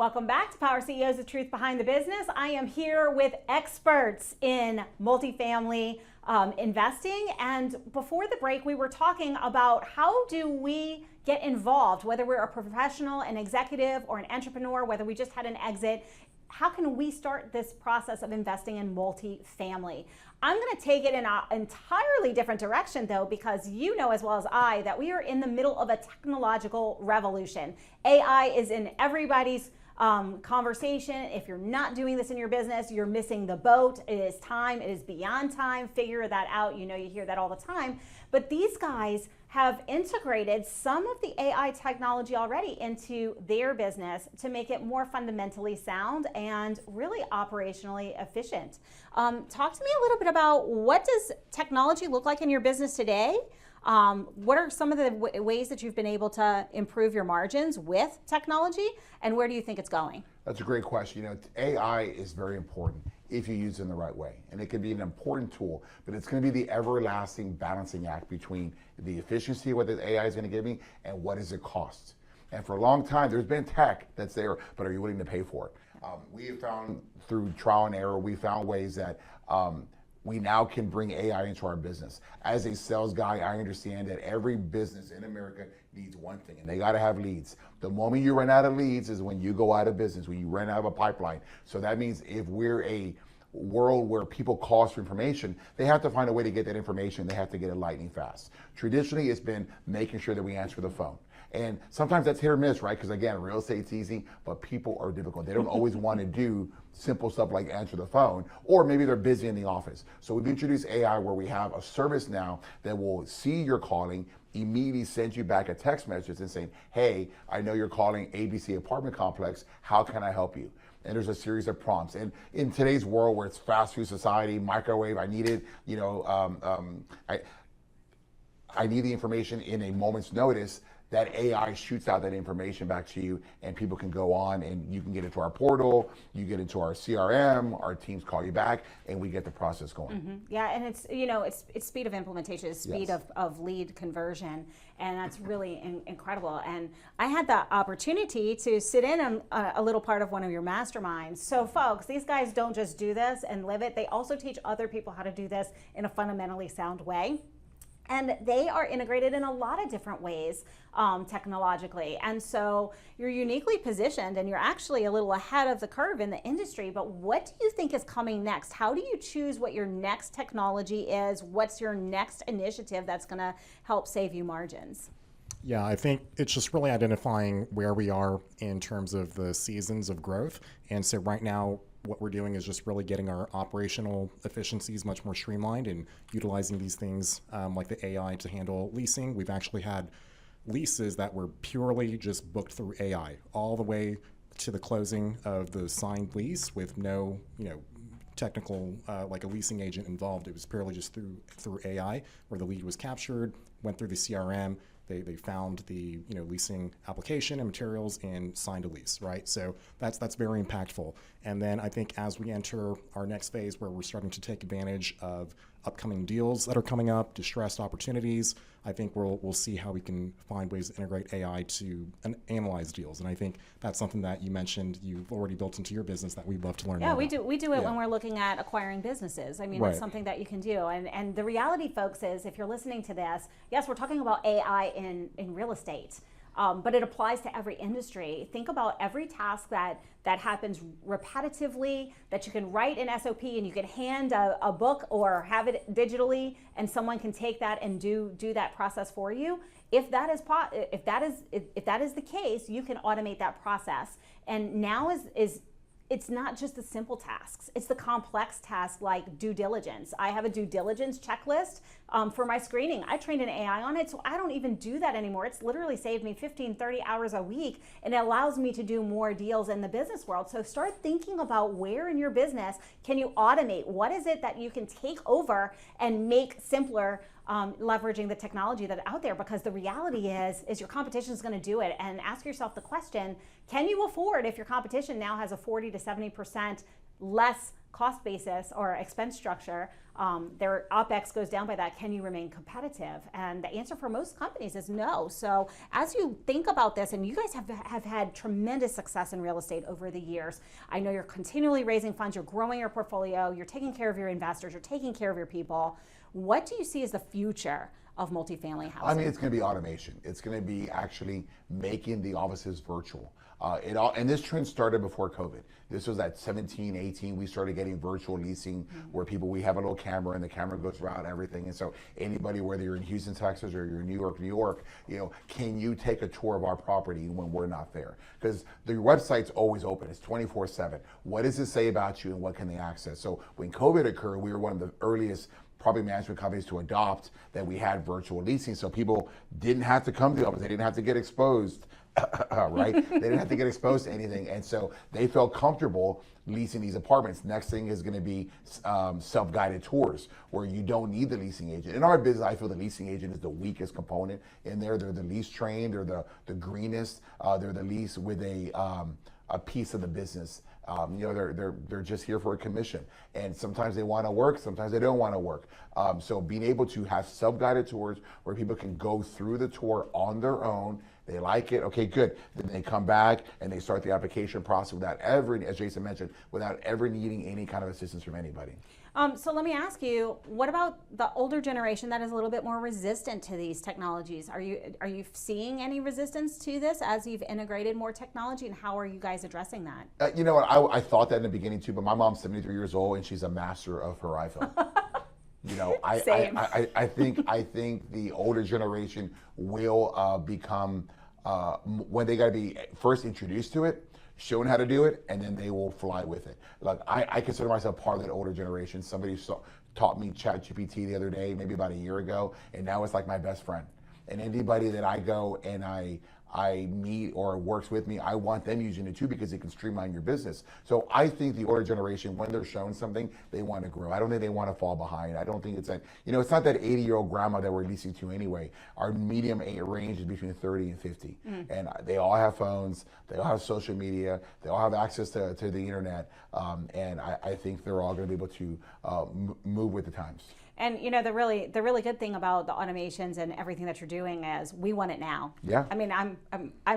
Welcome back to Power CEOs, the truth behind the business. I am here with experts in multifamily investing. And before the break, we were talking about how do we get involved, whether we're a professional, an executive, or an entrepreneur, whether we just had an exit. How can we start this process of investing in multifamily? I'm going to take it in an entirely different direction, though, because you know as well as I that we are in the middle of a technological revolution. AI is in everybody's conversation. If you're not doing this in your business, you're missing the boat. It is time. It is beyond time. Figure that out. You know, you hear that all the time. But these guys have integrated some of the AI technology already into their business to make it more fundamentally sound and really operationally efficient. Talk to me a little bit about what does technology look like in your business today? What are some of the ways that you've been able to improve your margins with technology, and where do you think it's going? That's a great question. You know, AI is very important if you use it in the right way. And it can be an important tool, but it's going to be the everlasting balancing act between the efficiency, what the AI is going to give me, and what does it cost. And for a long time, there's been tech that's there, but are you willing to pay for it? We have found through trial and error, we found ways that we now can bring AI into our business. As a sales guy, I understand that every business in America needs one thing, and they got to have leads. The moment you run out of leads is when you go out of business, when you run out of a pipeline. So that means if we're a world where people call us for information, they have to find a way to get that information. They have to get it lightning fast. Traditionally, it's been making sure that we answer the phone. And sometimes that's hit or miss, right? Because again, real estate's easy, but people are difficult. They don't always want to do simple stuff like answer the phone, or maybe they're busy in the office. So we've introduced AI where we have a service now that will see you're calling, immediately send you back a text message and saying, hey, I know you're calling ABC apartment complex. How can I help you? And there's a series of prompts. And in today's world where it's fast food society, microwave, I need it, you know, I need the information in a moment's notice. That AI shoots out that information back to you, and people can go on and you can get into our portal, you get into our CRM, our teams call you back, and we get the process going. Mm-hmm. Yeah, and it's, you know, it's speed of implementation, it's speed Yes. of lead conversion, and that's really incredible. And I had the opportunity to sit in on a little part of one of your masterminds. So folks, these guys don't just do this and live it, they also teach other people how to do this in a fundamentally sound way. And they are integrated in a lot of different ways technologically. And so you're uniquely positioned and you're actually a little ahead of the curve in the industry. But what do you think is coming next? How do you choose what your next technology is? What's your next initiative that's going to help save you margins? Yeah, I think it's just really identifying where we are in terms of the seasons of growth. And so right now, what we're doing is just really getting our operational efficiencies much more streamlined and utilizing these things like the AI to handle leasing. We've actually had leases that were purely just booked through AI all the way to the closing of the signed lease with no, technical like a leasing agent involved. It was purely just through AI where the lead was captured, went through the CRM. They found the leasing application and materials and signed a lease, right? So that's very impactful. And then I think as we enter our next phase where we're starting to take advantage of upcoming deals that are coming up, distressed opportunities, I think we'll see how we can find ways to integrate AI to analyze deals. And I think that's something that you mentioned you've already built into your business that we'd love to learn more we about. do it when we're looking at acquiring businesses. I mean, Right. That's something that you can do. And the reality, folks, is if you're listening to this, yes, we're talking about AI in real estate. But it applies to every industry. Think about every task that happens repetitively, that you can write an SOP and you can hand a book or have it digitally, and someone can take that and do that process for you. If that is the case, you can automate that process. And now it's not just the simple tasks, it's the complex tasks like due diligence. I have a due diligence checklist for my screening. I trained an AI on it, so I don't even do that anymore. It's literally saved me 15, 30 hours a week, and it allows me to do more deals in the business world. So start thinking about where in your business can you automate? What is it that you can take over and make simpler, leveraging the technology that's out there? Because the reality is your competition is going to do it. And ask yourself the question, can you afford, if your competition now has a 40 to 70% less cost basis or expense structure, their OpEx goes down by that, can you remain competitive? And the answer for most companies is no. So as you think about this, and you guys have had tremendous success in real estate over the years, I know you're continually raising funds, you're growing your portfolio, you're taking care of your investors, you're taking care of your people. What do you see as the future of multifamily housing? I mean, it's going to be automation. It's going to be actually making the offices virtual. And this trend started before COVID. This was at 17, 18, we started getting virtual leasing where we have a little camera and the camera goes around everything. And so anybody, whether you're in Houston, Texas, or you're in New York, can you take a tour of our property when we're not there? Because the website's always open, it's 24/7. What does it say about you and what can they access? So when COVID occurred, we were one of the earliest property management companies to adopt that we had virtual leasing. So people didn't have to come to the office, they didn't have to get exposed. Right? They didn't have to get exposed to anything. And so they felt comfortable leasing these apartments. Next thing is going to be self-guided tours where you don't need the leasing agent. In our business, I feel the leasing agent is the weakest component in there. They're the least trained, they're the greenest, they're the least with a piece of the business. They're just here for a commission, and sometimes they want to work, sometimes they don't want to work. So being able to have self-guided tours where people can go through the tour on their own, they like it, okay, good. Then they come back and they start the application process without ever, as Jason mentioned, without ever needing any kind of assistance from anybody. So let me ask you, what about the older generation that is a little bit more resistant to these technologies? Are you seeing any resistance to this as you've integrated more technology, and how are you guys addressing that? You know what, I thought that in the beginning too, but my mom's 73 years old and she's a master of her iPhone. I think the older generation will become, when they got to be first introduced to it, shown how to do it, and then they will fly with it. Like I consider myself part of that older generation. Somebody taught me ChatGPT the other day, maybe about a year ago, and now it's like my best friend. And anybody that I go and I meet or works with me, I want them using it too because it can streamline your business. So I think the older generation, when they're shown something, they want to grow. I don't think they want to fall behind. I don't think it's that, it's not that 80-year-old grandma that we're leasing to anyway. Our medium age range is between 30 and 50. And they all have phones, they all have social media, they all have access to the internet. And I think they're all going to be able to move with the times. And the really good thing about the automations and everything that you're doing is we want it now. Yeah. I mean, I'm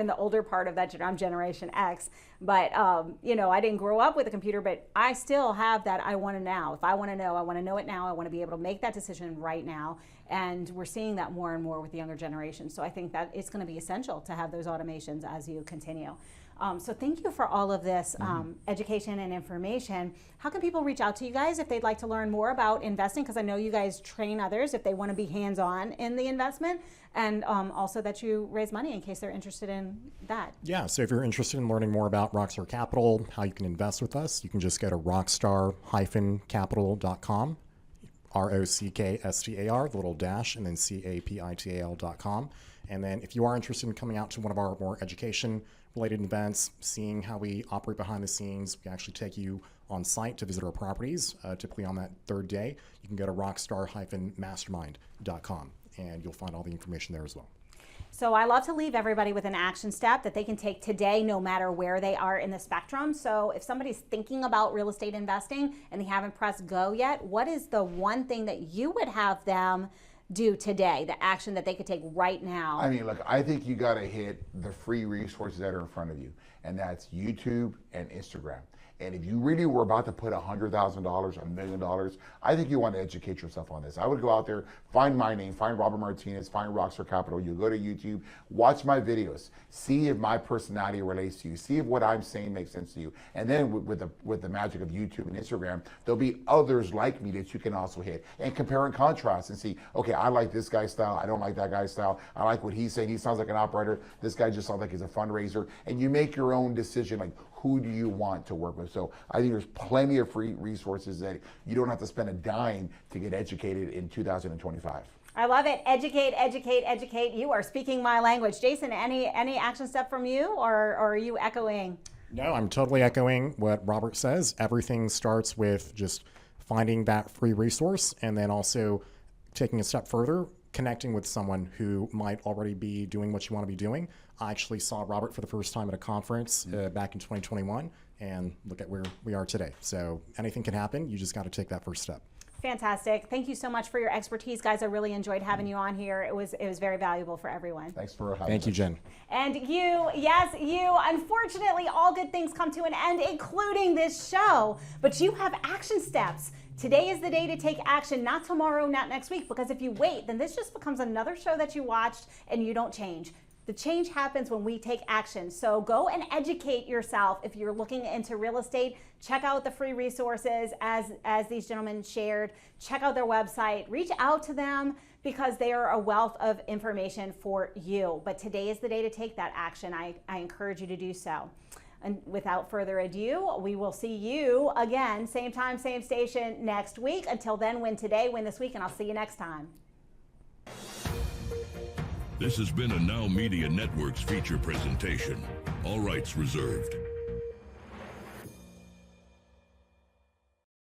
in the older part of that. I'm Generation X, but I didn't grow up with a computer, but I still have that. I want to now. If I want to know it now. I want to be able to make that decision right now. And we're seeing that more and more with the younger generation. So I think that it's going to be essential to have those automations as you continue. So thank you for all of this education and information. How can people reach out to you guys if they'd like to learn more about investing? Because I know you guys train others if they want to be hands-on in the investment, and also that you raise money in case they're interested in that. Yeah, so if you're interested in learning more about Rockstar Capital, how you can invest with us, you can just go to rockstar-capital.com. ROCKSTAR, the little dash, and then CAPITAL.com. And then if you are interested in coming out to one of our more education-related events, seeing how we operate behind the scenes, we actually take you on site to visit our properties, typically on that third day. You can go to rockstar-mastermind.com, and you'll find all the information there as well. So I love to leave everybody with an action step that they can take today, no matter where they are in the spectrum. So if somebody's thinking about real estate investing and they haven't pressed go yet, what is the one thing that you would have them do today, the action that they could take right now? I mean, look, I think you got to hit the free resources that are in front of you, and that's YouTube and Instagram. And if you really were about to put $100,000, $1 million, I think you want to educate yourself on this. I would go out there, find my name, find Robert Martinez, find Rockstar Capital. You go to YouTube, watch my videos, see if my personality relates to you, see if what I'm saying makes sense to you. And then with the magic of YouTube and Instagram, there'll be others like me that you can also hit and compare and contrast and see, okay, I like this guy's style, I don't like that guy's style. I like what he's saying, he sounds like an operator. This guy just sounds like he's a fundraiser. And you make your own decision, like, who do you want to work with? So I think there's plenty of free resources that you don't have to spend a dime to get educated in 2025. I love it. Educate, educate, educate. You are speaking my language. Jason, any action step from you, or are you echoing? No, I'm totally echoing what Robert says. Everything starts with just finding that free resource and then also taking a step further, connecting with someone who might already be doing what you want to be doing. I actually saw Robert for the first time at a conference back in 2021, and look at where we are today. So anything can happen. You just got to take that first step. Fantastic. Thank you so much for your expertise, guys. I really enjoyed having you on here. It was very valuable for everyone. Thanks for having us. Thank you, Jen. And you, yes, you. Unfortunately, all good things come to an end, including this show. But you have action steps. Today is the day to take action, not tomorrow, not next week, because if you wait, then this just becomes another show that you watched and you don't change. The change happens when we take action. So go and educate yourself. If you're looking into real estate, check out the free resources as these gentlemen shared. Check out their website. Reach out to them because they are a wealth of information for you. But today is the day to take that action. I encourage you to do so. And without further ado, we will see you again, same time, same station next week. Until then, win today, win this week, and I'll see you next time. This has been a Now Media Networks feature presentation. All rights reserved.